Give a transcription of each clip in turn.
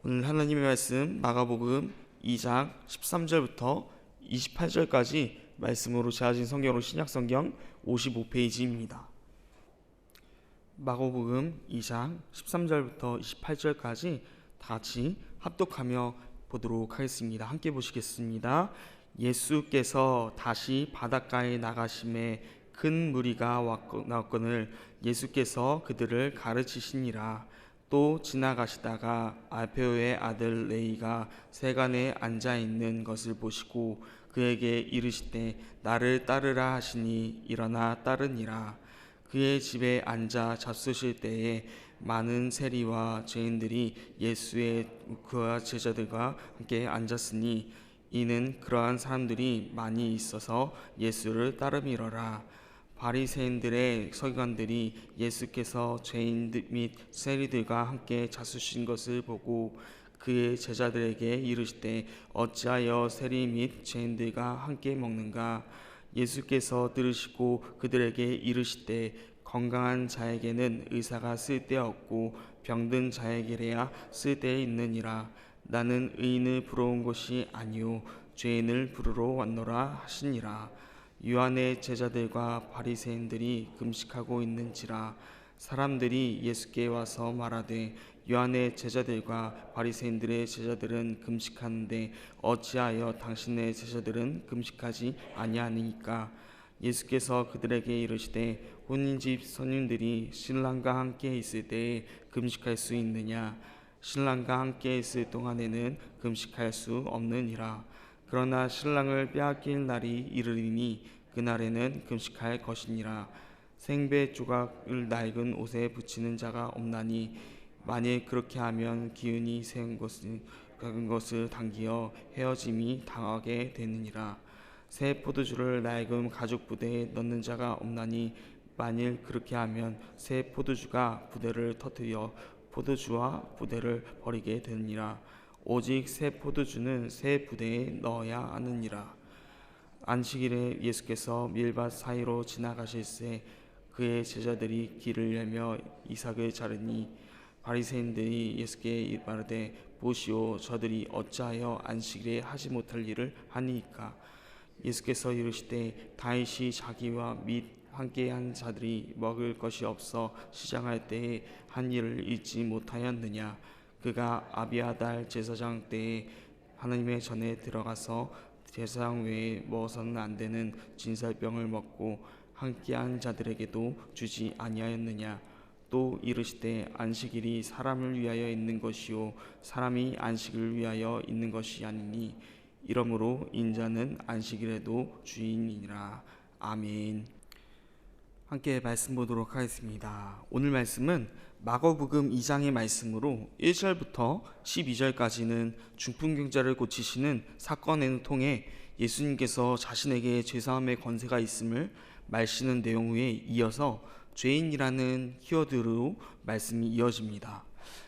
오늘 하나님의 말씀 마가복음 2장 13절부터 28절까지 말씀으로 제하신 성경으로 신약성경 55페이지입니다. 마가복음 2장 13절부터 28절까지 다 같이 합독하며 보도록 하겠습니다. 함께 보시겠습니다. 예수께서 다시 바닷가에 나가심에 큰 무리가 나왔거늘 예수께서 그들을 가르치시니라. 또 지나가시다가 알페오의 아들 레이가 세간에 앉아 있는 것을 보시고 그에게 이르시되 나를 따르라 하시니 일어나 따르니라. 그의 집에 앉아 잡수실 때에 많은 세리와 죄인들이 예수의 그와 제자들과 함께 앉았으니 이는 그러한 사람들이 많이 있어서 예수를 따름이러라. 바리새인들의 서기관들이 예수께서 죄인 및 세리들과 함께 잡수신 것을 보고 그의 제자들에게 이르시되 어찌하여 세리 및 죄인들과 함께 먹는가? 예수께서 들으시고 그들에게 이르시되 건강한 자에게는 의사가 쓸데없고 병든 자에게래야 쓸데 있느니라. 나는 의인을 부러운 것이 아니요 죄인을 부르러 왔노라 하시니라. 요한의 제자들과 바리새인들이 금식하고 있는지라. 사람들이 예수께 와서 말하되 요한의 제자들과 바리새인들의 제자들은 금식하는데 어찌하여 당신의 제자들은 금식하지 아니하니까? 예수께서 그들에게 이르시되 혼인집 손님들이 신랑과 함께 있을 때에 금식할 수 있느냐? 신랑과 함께 있을 동안에는 금식할 수 없느니라. 그러나 신랑을 빼앗길 날이 이르리니 그날에는 금식할 것이니라. 생배 조각을 낡은 옷에 붙이는 자가 없나니 만일 그렇게 하면 기운이 생 것을 당기어 헤어짐이 당하게 되느니라. 새 포도주를 낡은 가죽 부대에 넣는 자가 없나니 만일 그렇게 하면 새 포도주가 부대를 터뜨려 포도주와 부대를 버리게 되느니라. 오직 새 포도주는 새 부대에 넣어야 하느니라. 안식일에 예수께서 밀밭 사이로 지나가실새 그의 제자들이 길을 내며 이삭을 자르니 바리새인들이 예수께 말하되 보시오 저들이 어찌하여 안식일에 하지 못할 일을 하니이까? 예수께서 이르시되 다윗이 자기와 및 함께한 자들이 먹을 것이 없어 시장할 때에 한 일을 잊지 못하였느냐? 그가 아비아달 제사장 때에 하나님의 전에 들어가서 제사장 외에 먹어서는 안 되는 진설병을 먹고 함께한 자들에게도 주지 아니하였느냐? 또 이르시되 안식일이 사람을 위하여 있는 것이요 사람이 안식을 위하여 있는 것이 아니니 이러므로 인자는 안식일에도 주인이니라. 아멘. 함께 말씀 보도록 하겠습니다. 오늘 말씀은 마가복음 2장의 말씀으로 1절부터 12절까지는 중풍병자를 고치시는 사건을 통해 예수님께서 자신에게 죄사함의 권세가 있음을 말씀하시는 내용 후에 이어서 죄인이라는 키워드로 말씀이 이어집니다.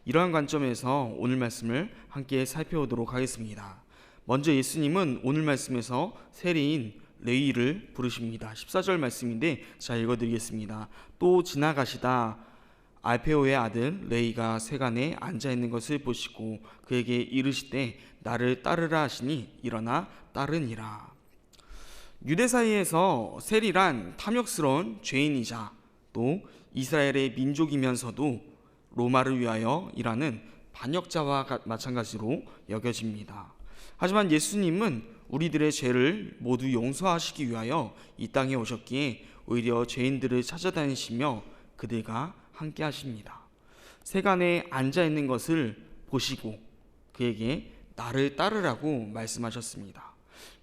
이러한 관점에서 오늘 말씀을 함께 살펴보도록 하겠습니다. 먼저 예수님은 오늘 말씀에서 세리인 레위를 부르십니다. 14절 말씀인데 자 읽어드리겠습니다. 또 지나가시다 알페오의 아들 레이가 세간에 앉아있는 것을 보시고 그에게 이르시되 나를 따르라 하시니 일어나 따르니라. 유대 사이에서 세리란 탐욕스러운 죄인이자 또 이스라엘의 민족이면서도 로마를 위하여 일하는 반역자와 마찬가지로 여겨집니다. 하지만 예수님은 우리들의 죄를 모두 용서하시기 위하여 이 땅에 오셨기에 오히려 죄인들을 찾아다니시며 그들과 함께 하십니다. 세간에 앉아있는 것을 보시고 그에게 나를 따르라고 말씀하셨습니다.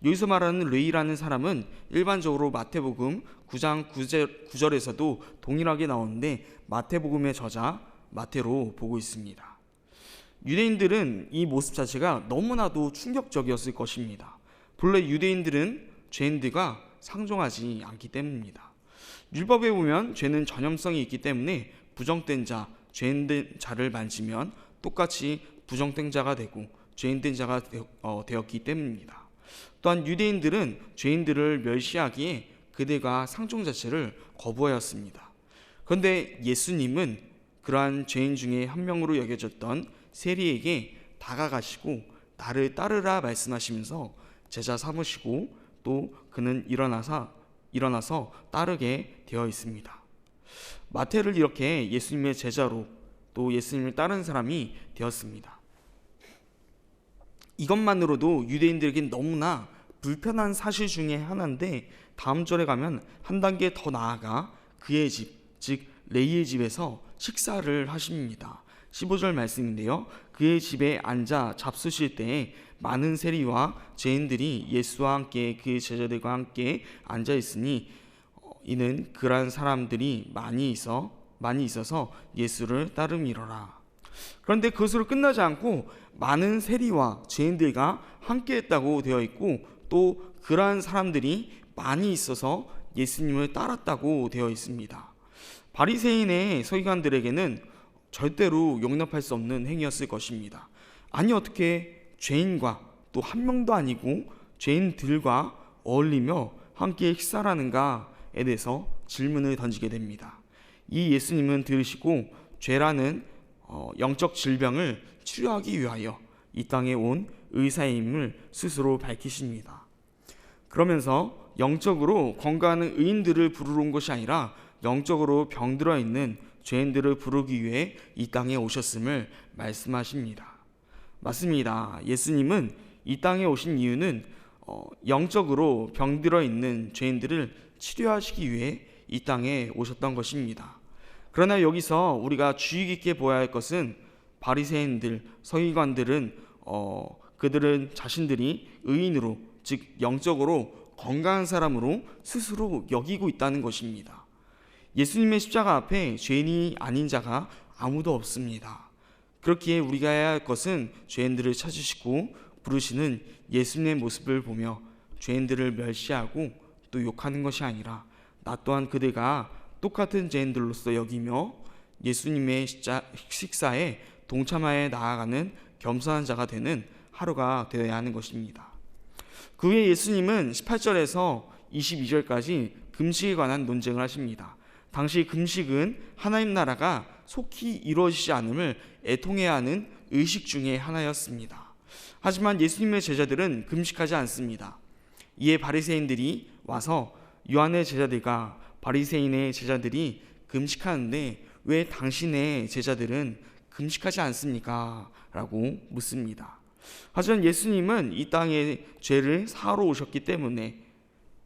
여기서 말하는 레위라는 사람은 일반적으로 마태복음 9장 9절에서도 동일하게 나오는데 마태복음의 저자 마태로 보고 있습니다. 유대인들은 이 모습 자체가 너무나도 충격적이었을 것입니다. 본래 유대인들은 죄인들과 상종하지 않기 때문입니다. 율법에 보면 죄는 전염성이 있기 때문에 부정된 자, 죄인된 자를 만지면 똑같이 부정된 자가 되고 죄인된 자가 되었기 때문입니다. 또한 유대인들은 죄인들을 멸시하기에 그들과 상종 자체를 거부하였습니다. 그런데 예수님은 그러한 죄인 중에 한 명으로 여겨졌던 세리에게 다가가시고 나를 따르라 말씀하시면서 제자 삼으시고 또 그는 일어나서 따르게 되어 있습니다. 마태를 이렇게 예수님의 제자로 또 예수님을 따르는 사람이 되었습니다. 이것만으로도 유대인들에겐 너무나 불편한 사실 중에 하나인데, 다음 절에 가면 한 단계 더 나아가 그의 집, 즉 레위의 집에서 식사를 하십니다. 15절 말씀인데요, 그의 집에 앉아 잡수실 때에 많은 세리와 죄인들이 예수와 함께 그 제자들과 함께 앉아 있으니 이는 그러한 사람들이 많이 있어서 예수를 따름이러라. 그런데 그것으로 끝나지 않고 많은 세리와 죄인들과 함께 했다고 되어 있고, 또 그러한 사람들이 많이 있어서 예수님을 따랐다고 되어 있습니다. 바리새인의 서기관들에게는 절대로 용납할 수 없는 행위였을 것입니다. 아니 어떻게 죄인과 또 한 명도 아니고 죄인들과 어울리며 함께 식사하는가에 대해서 질문을 던지게 됩니다. 이 예수님은 들으시고 죄라는 영적 질병을 치료하기 위하여 이 땅에 온 의사임을 스스로 밝히십니다. 그러면서 영적으로 건강한 의인들을 부르러 온 것이 아니라 영적으로 병들어 있는 죄인들을 부르기 위해 이 땅에 오셨음을 말씀하십니다. 맞습니다. 예수님은 이 땅에 오신 이유는 영적으로 병들어 있는 죄인들을 치료하시기 위해 이 땅에 오셨던 것입니다. 그러나 여기서 우리가 주의 깊게 보아야 할 것은 바리새인들, 서기관들은 그들은 자신들이 의인으로, 즉 영적으로 건강한 사람으로 스스로 여기고 있다는 것입니다. 예수님의 십자가 앞에 죄인이 아닌 자가 아무도 없습니다. 그렇기에 우리가 해야 할 것은 죄인들을 찾으시고 부르시는 예수님의 모습을 보며 죄인들을 멸시하고 또 욕하는 것이 아니라 나 또한 그들과 똑같은 죄인들로서 여기며 예수님의 식사에 동참하여 나아가는 겸손한 자가 되는 하루가 되어야 하는 것입니다. 그 후에 예수님은 18절에서 22절까지 금식에 관한 논쟁을 하십니다. 당시 금식은 하나님 나라가 속히 이루어지지 않음을 애통해야 하는 의식 중에 하나였습니다. 하지만 예수님의 제자들은 금식하지 않습니다. 이에 바리새인들이 와서 요한의 제자들과 바리새인의 제자들이 금식하는데 왜 당신의 제자들은 금식하지 않습니까? 라고 묻습니다. 하지만 예수님은 이 땅에 죄를 사하러 오셨기 때문에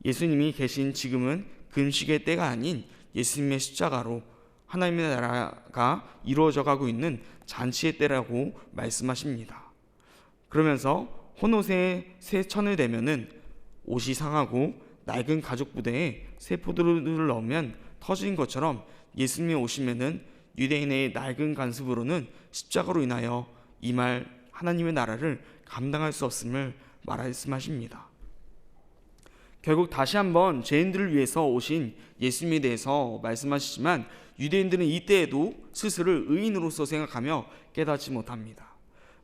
예수님이 계신 지금은 금식의 때가 아닌 예수님의 십자가로 하나님의 나라가 이루어져 가고 있는 잔치의 때라고 말씀하십니다. 그러면서 헌옷에 새 천을 대면은 옷이 상하고 낡은 가죽 부대에 새 포도를 넣으면 터진 것처럼 예수님이 오시면은 유대인의 낡은 관습으로는 십자가로 인하여 이 말 하나님의 나라를 감당할 수 없음을 말씀하십니다. 결국 다시 한번 죄인들을 위해서 오신 예수님에 대해서 말씀하시지만 유대인들은 이때에도 스스로를 의인으로서 생각하며 깨닫지 못합니다.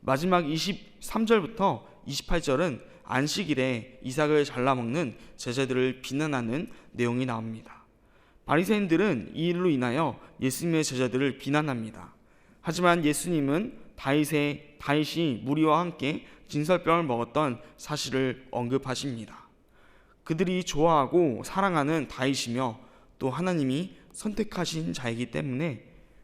마지막 23절부터 28절은 안식일에 이삭을 잘라먹는 제자들을 비난하는 내용이 나옵니다. 바리새인들은 이 일로 인하여 예수님의 제자들을 비난합니다. 하지만 예수님은 다윗이 무리와 함께 진설병을 먹었던 사실을 언급하십니다. 그들이 좋아하고 사랑하는 다윗이며 또 하나님이 선택하신 자이기 때문에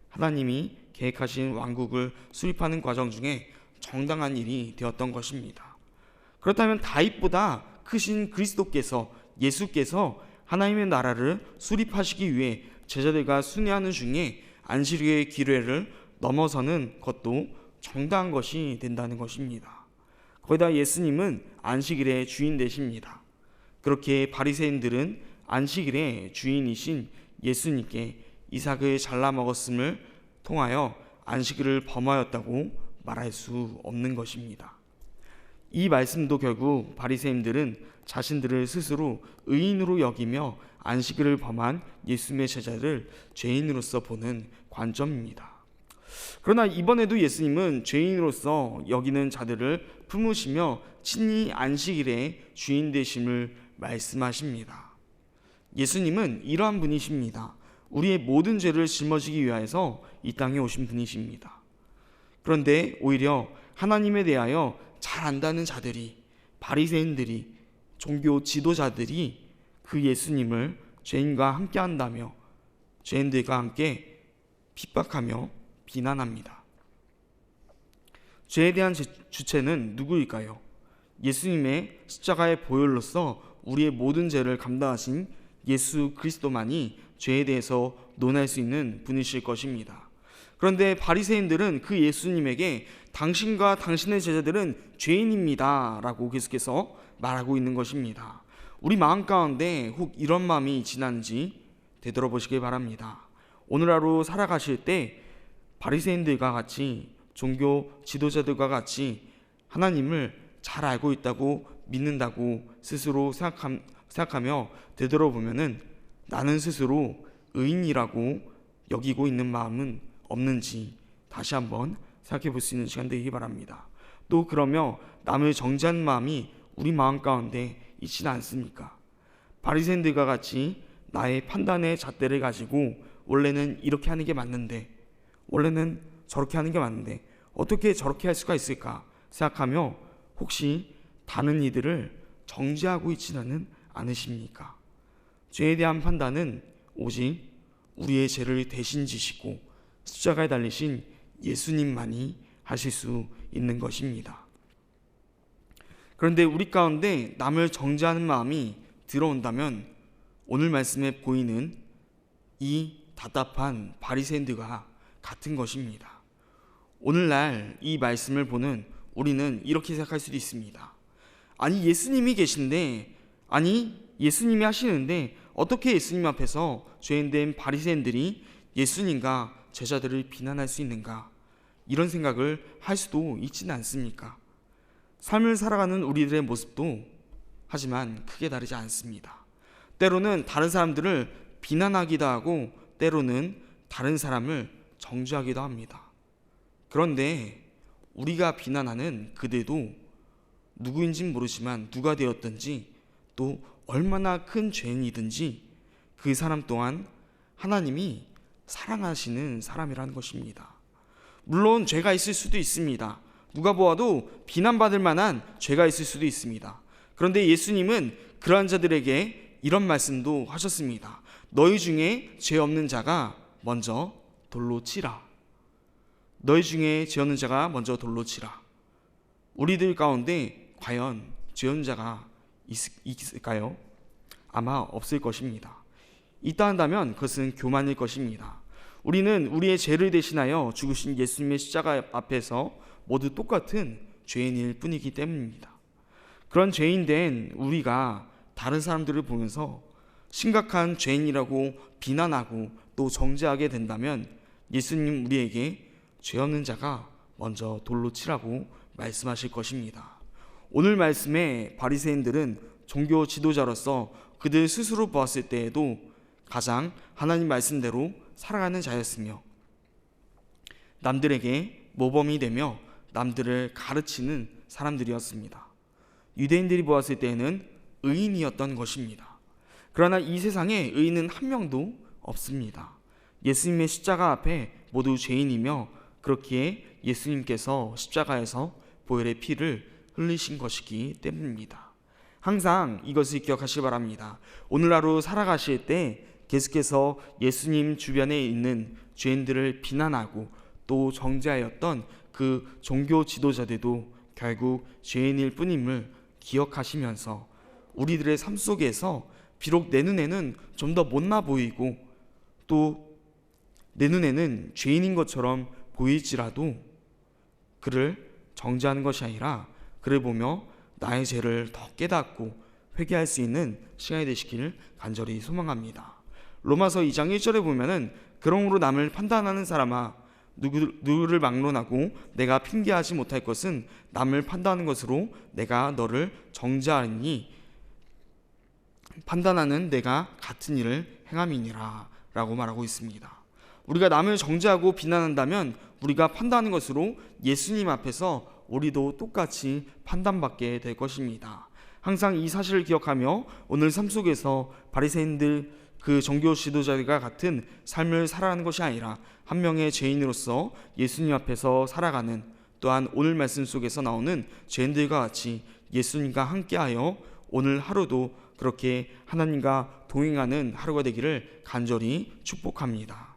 하나님이 계획하신 왕국을 수립하는 과정 중에 정당한 일이 되었던 것입니다. 그렇다면 다윗보다 크신 그리스도께서, 예수께서 하나님의 나라를 수립하시기 위해 제자들과 순회하는 중에 안식일의 기회를 넘어서는 것도 정당한 것이 된다는 것입니다. 거기다 예수님은 안식일의 주인 되십니다. 그렇게 바리새인들은 안식일의 주인이신 예수님께 이삭을 잘라 먹었음을 통하여 안식일을 범하였다고 말할 수 없는 것입니다. 이 말씀도 결국 바리새인들은 자신들을 스스로 의인으로 여기며 안식일을 범한 예수님의 제자를 죄인으로서 보는 관점입니다. 그러나 이번에도 예수님은 죄인으로서 여기는 자들을 품으시며 친히 안식일의 주인 되심을 말씀하십니다. 예수님은 이러한 분이십니다. 우리의 모든 죄를 짊어지기 위하여서 이 땅에 오신 분이십니다. 그런데 오히려 하나님에 대하여 잘 안다는 자들이, 바리새인들이, 종교 지도자들이 그 예수님을 죄인과 함께 한다며 죄인들과 함께 핍박하며 비난합니다. 죄에 대한 주체는 누구일까요? 예수님의 십자가의 보혈로서 우리의 모든 죄를 감당하신 예수 그리스도만이 죄에 대해서 논할 수 있는 분이실 것입니다. 그런데 바리새인들은 그 예수님에게 당신과 당신의 제자들은 죄인입니다 라고 계속해서 말하고 있는 것입니다. 우리 마음 가운데 혹 이런 마음이 지났는지 되돌아보시길 바랍니다. 오늘 하루 살아가실 때 바리새인들과 같이, 종교 지도자들과 같이 하나님을 잘 알고 있다고 믿는다고 스스로 생각하며 되돌아보면은 나는 스스로 의인이라고 여기고 있는 마음은 없는지 다시 한번 생각해 볼 수 있는 시간 되기 바랍니다. 또 그러며 남을 정죄하는 마음이 우리 마음 가운데 있지는 않습니까? 바리새인들과 같이 나의 판단의 잣대를 가지고 원래는 이렇게 하는 게 맞는데, 원래는 저렇게 하는 게 맞는데 어떻게 저렇게 할 수가 있을까 생각하며 혹시 다른 이들을 정죄하고 있지는 않으십니까? 죄에 대한 판단은 오직 우리의 죄를 대신 지시고 십자가에 달리신 예수님만이 하실 수 있는 것입니다. 그런데 우리 가운데 남을 정죄하는 마음이 들어온다면 오늘 말씀에 보이는 이 답답한 바리새인들과 같은 것입니다. 오늘날 이 말씀을 보는 우리는 이렇게 생각할 수도 있습니다. 아니 예수님이 계신데, 아니 예수님이 하시는데 어떻게 예수님 앞에서 죄인된 바리새인들이 예수님과 제자들을 비난할 수 있는가? 이런 생각을 할 수도 있지는 않습니까? 삶을 살아가는 우리들의 모습도 하지만 크게 다르지 않습니다. 때로는 다른 사람들을 비난하기도 하고 때로는 다른 사람을 정죄하기도 합니다. 그런데 우리가 비난하는 그들도 누구인지는 모르지만 누가 되었든지 또 얼마나 큰 죄인이든지 그 사람 또한 하나님이 사랑하시는 사람이라는 것입니다. 물론 죄가 있을 수도 있습니다. 누가 보아도 비난받을 만한 죄가 있을 수도 있습니다. 그런데 예수님은 그러한 자들에게 이런 말씀도 하셨습니다. 너희 중에 죄 없는 자가 먼저 돌로 치라. 너희 중에 죄 없는 자가 먼저 돌로 치라. 우리들 가운데 과연 죄 없는 자가 있을까요? 아마 없을 것입니다. 있다 한다면 그것은 교만일 것입니다. 우리는 우리의 죄를 대신하여 죽으신 예수님의 십자가 앞에서 모두 똑같은 죄인일 뿐이기 때문입니다. 그런 죄인된 우리가 다른 사람들을 보면서 심각한 죄인이라고 비난하고 또 정죄하게 된다면 예수님 우리에게 죄 없는 자가 먼저 돌로 치라고 말씀하실 것입니다. 오늘 말씀에 바리새인들은 종교 지도자로서 그들 스스로 보았을 때에도 가장 하나님 말씀대로 살아가는 자였으며 남들에게 모범이 되며 남들을 가르치는 사람들이었습니다. 유대인들이 보았을 때에는 의인이었던 것입니다. 그러나 이 세상에 의인은 한 명도 없습니다. 예수님의 십자가 앞에 모두 죄인이며 그렇기에 예수님께서 십자가에서 보혈의 피를 흘리신 것이기 때문입니다. 항상 이것을 기억하시기 바랍니다. 오늘 하루 살아가실 때 계속해서 예수님 주변에 있는 죄인들을 비난하고 또 정죄하였던 그 종교 지도자들도 결국 죄인일 뿐임을 기억하시면서 우리들의 삶 속에서 비록 내 눈에는 좀 더 못나 보이고 또 내 눈에는 죄인인 것처럼 보일지라도 그를 정죄하는 것이 아니라 그를 보며 나의 죄를 더 깨닫고 회개할 수 있는 시간이 되시기를 간절히 소망합니다. 로마서 2장 1절에 보면은 그러므로 남을 판단하는 사람아 누구를 막론하고 내가 핑계하지 못할 것은 남을 판단하는 것으로 내가 너를 정죄하니 판단하는 내가 같은 일을 행함이니라 라고 말하고 있습니다. 우리가 남을 정죄하고 비난한다면 우리가 판단하는 것으로 예수님 앞에서 우리도 똑같이 판단받게 될 것입니다. 항상 이 사실을 기억하며 오늘 삶 속에서 바리새인들 그 종교 지도자들과 같은 삶을 살아가는 것이 아니라 한 명의 죄인으로서 예수님 앞에서 살아가는 또한 오늘 말씀 속에서 나오는 죄인들과 같이 예수님과 함께하여 오늘 하루도 그렇게 하나님과 동행하는 하루가 되기를 간절히 축복합니다.